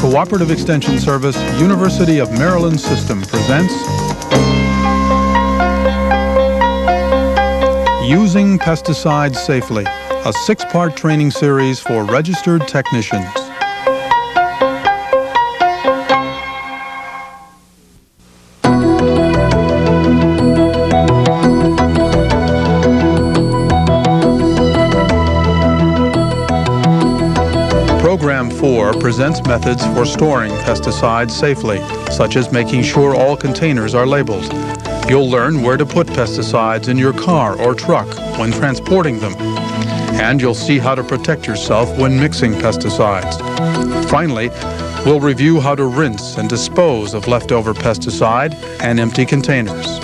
Cooperative Extension Service, University of Maryland System presents Using Pesticides Safely, a 6-part training series for registered technicians. Program 4 presents methods for storing pesticides safely, such as making sure all containers are labeled. You'll learn where to put pesticides in your car or truck when transporting them. And you'll see how to protect yourself when mixing pesticides. Finally, we'll review how to rinse and dispose of leftover pesticide and empty containers.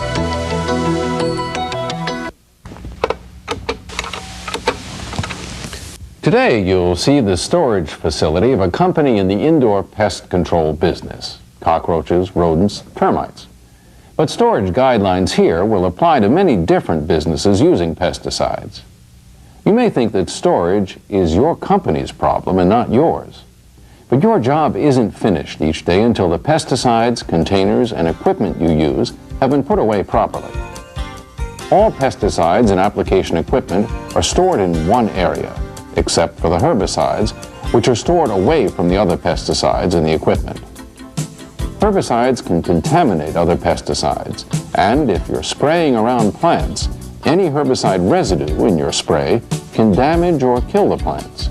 Today, you'll see the storage facility of a company in the indoor pest control business: cockroaches, rodents, termites. But storage guidelines here will apply to many different businesses using pesticides. You may think that storage is your company's problem and not yours. But your job isn't finished each day until the pesticides, containers, and equipment you use have been put away properly. All pesticides and application equipment are stored in one area, except for the herbicides, which are stored away from the other pesticides in the equipment. Herbicides can contaminate other pesticides, and if you're spraying around plants, any herbicide residue in your spray can damage or kill the plants.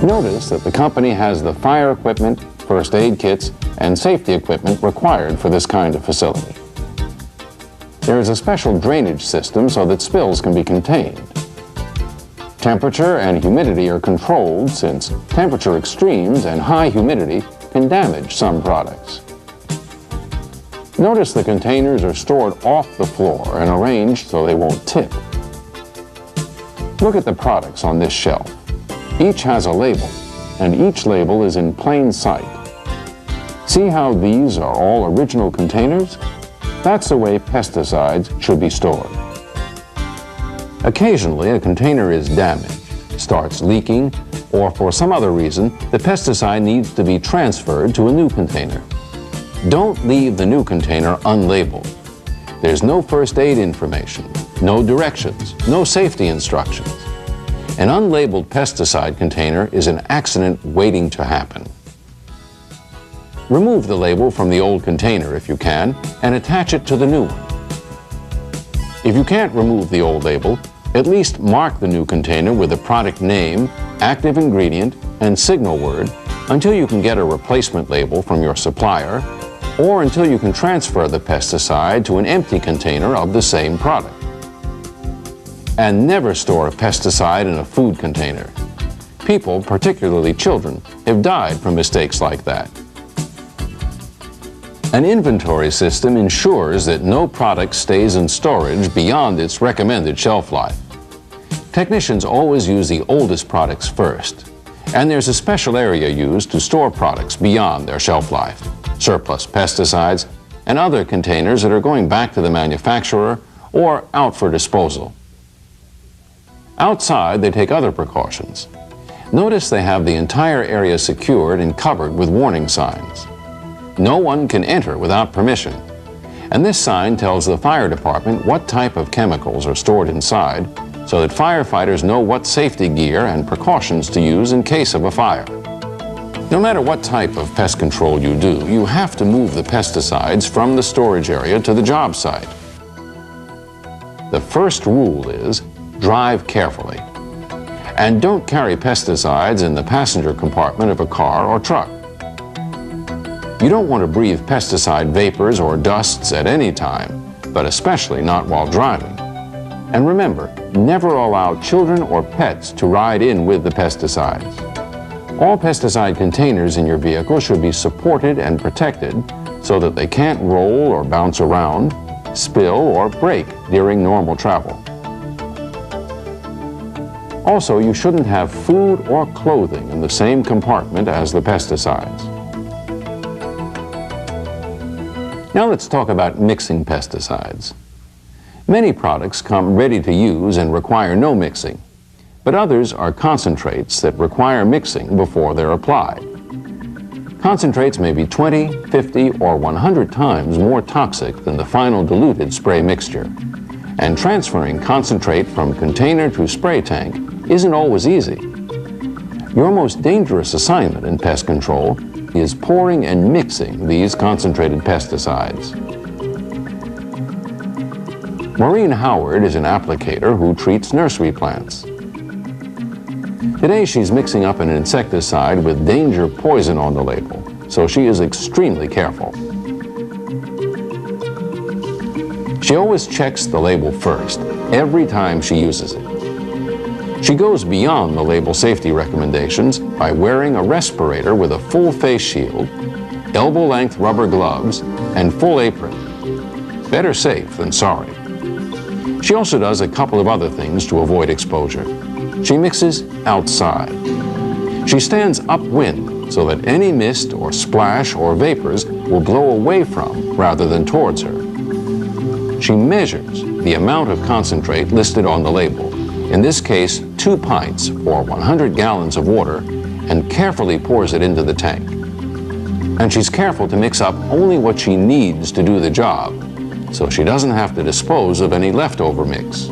Notice that the company has the fire equipment, first aid kits, and safety equipment required for this kind of facility. There is a special drainage system so that spills can be contained. Temperature and humidity are controlled, since temperature extremes and high humidity can damage some products. Notice the containers are stored off the floor and arranged so they won't tip. Look at the products on this shelf. Each has a label, and each label is in plain sight. See how these are all original containers? That's the way pesticides should be stored. Occasionally, a container is damaged, starts leaking, or for some other reason, the pesticide needs to be transferred to a new container. Don't leave the new container unlabeled. There's no first aid information, no directions, no safety instructions. An unlabeled pesticide container is an accident waiting to happen. Remove the label from the old container if you can, and attach it to the new one. If you can't remove the old label, at least mark the new container with the product name, active ingredient, and signal word until you can get a replacement label from your supplier, or until you can transfer the pesticide to an empty container of the same product. And never store a pesticide in a food container. People, particularly children, have died from mistakes like that. An inventory system ensures that no product stays in storage beyond its recommended shelf life. Technicians always use the oldest products first, and there's a special area used to store products beyond their shelf life: surplus pesticides and other containers that are going back to the manufacturer or out for disposal. Outside, they take other precautions. Notice they have the entire area secured and covered with warning signs. No one can enter without permission, and this sign tells the fire department what type of chemicals are stored inside, so that firefighters know what safety gear and precautions to use in case of a fire. No matter what type of pest control you do, you have to move the pesticides from the storage area to the job site. The first rule is drive carefully, and don't carry pesticides in the passenger compartment of a car or truck. You don't want to breathe pesticide vapors or dusts at any time, but especially not while driving. And remember, never allow children or pets to ride in with the pesticides. All pesticide containers in your vehicle should be supported and protected so that they can't roll or bounce around, spill, or break during normal travel. Also, you shouldn't have food or clothing in the same compartment as the pesticides. Now let's talk about mixing pesticides. Many products come ready to use and require no mixing, but others are concentrates that require mixing before they're applied. Concentrates may be 20, 50, or 100 times more toxic than the final diluted spray mixture. And transferring concentrate from container to spray tank isn't always easy. Your most dangerous assignment in pest control is pouring and mixing these concentrated pesticides. Maureen Howard is an applicator who treats nursery plants. Today she's mixing up an insecticide with danger poison on the label, so she is extremely careful. She always checks the label first, every time she uses it. She goes beyond the label safety recommendations by wearing a respirator with a full face shield, elbow-length rubber gloves, and full apron. Better safe than sorry. She also does a couple of other things to avoid exposure. She mixes outside. She stands upwind so that any mist or splash or vapors will blow away from rather than towards her. She measures the amount of concentrate listed on the label, in this case 2 pints or 100 gallons of water, and carefully pours it into the tank. And she's careful to mix up only what she needs to do the job, so she doesn't have to dispose of any leftover mix.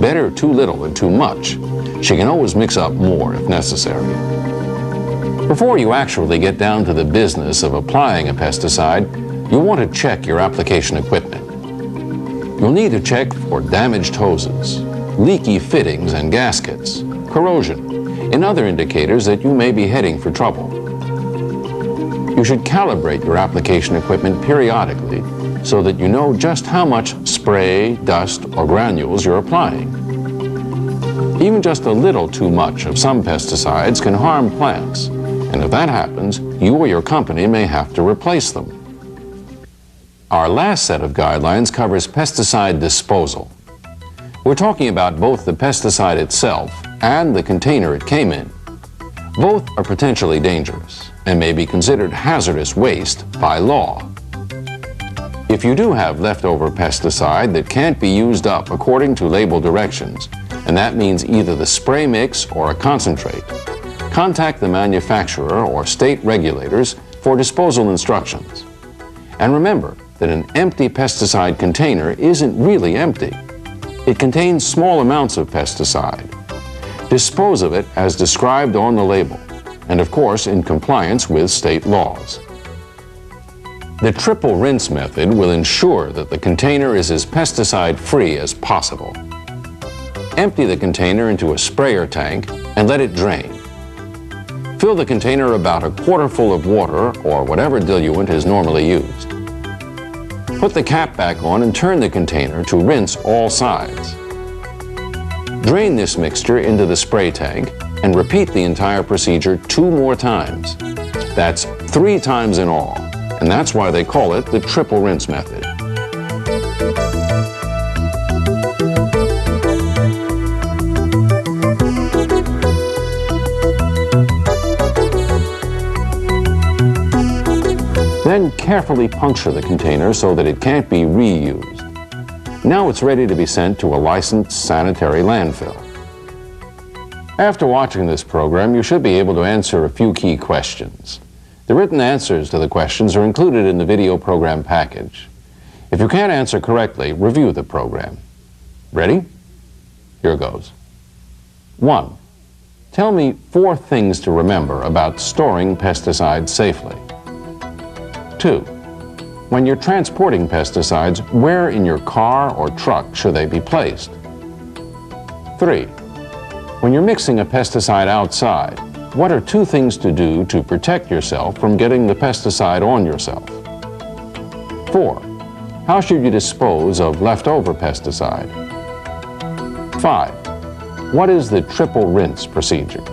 Better too little than too much. She can always mix up more if necessary. Before you actually get down to the business of applying a pesticide, you'll want to check your application equipment. You'll need to check for damaged hoses, leaky fittings and gaskets, corrosion, and other indicators that you may be heading for trouble. You should calibrate your application equipment periodically so that you know just how much spray, dust, or granules you're applying. Even just a little too much of some pesticides can harm plants, and if that happens, you or your company may have to replace them. Our last set of guidelines covers pesticide disposal. We're talking about both the pesticide itself and the container it came in. Both are potentially dangerous and may be considered hazardous waste by law. If you do have leftover pesticide that can't be used up according to label directions, and that means either the spray mix or a concentrate, contact the manufacturer or state regulators for disposal instructions. And remember that an empty pesticide container isn't really empty. It contains small amounts of pesticide. Dispose of it as described on the label, and of course in compliance with state laws. The triple rinse method will ensure that the container is as pesticide-free as possible. Empty the container into a sprayer tank and let it drain. Fill the container about a quarter full of water or whatever diluent is normally used. Put the cap back on and turn the container to rinse all sides. Drain this mixture into the spray tank and repeat the entire procedure 2 more times. That's 3 times in all, and that's why they call it the triple rinse method. Then carefully puncture the container so that it can't be reused. Now it's ready to be sent to a licensed sanitary landfill. After watching this program, you should be able to answer a few key questions. The written answers to the questions are included in the video program package. If you can't answer correctly, review the program. Ready? Here goes. 1. Tell me 4 things to remember about storing pesticides safely. 2. When you're transporting pesticides, where in your car or truck should they be placed? 3. When you're mixing a pesticide outside, what are 2 things to do to protect yourself from getting the pesticide on yourself? 4. How should you dispose of leftover pesticide? 5. What is the triple rinse procedure?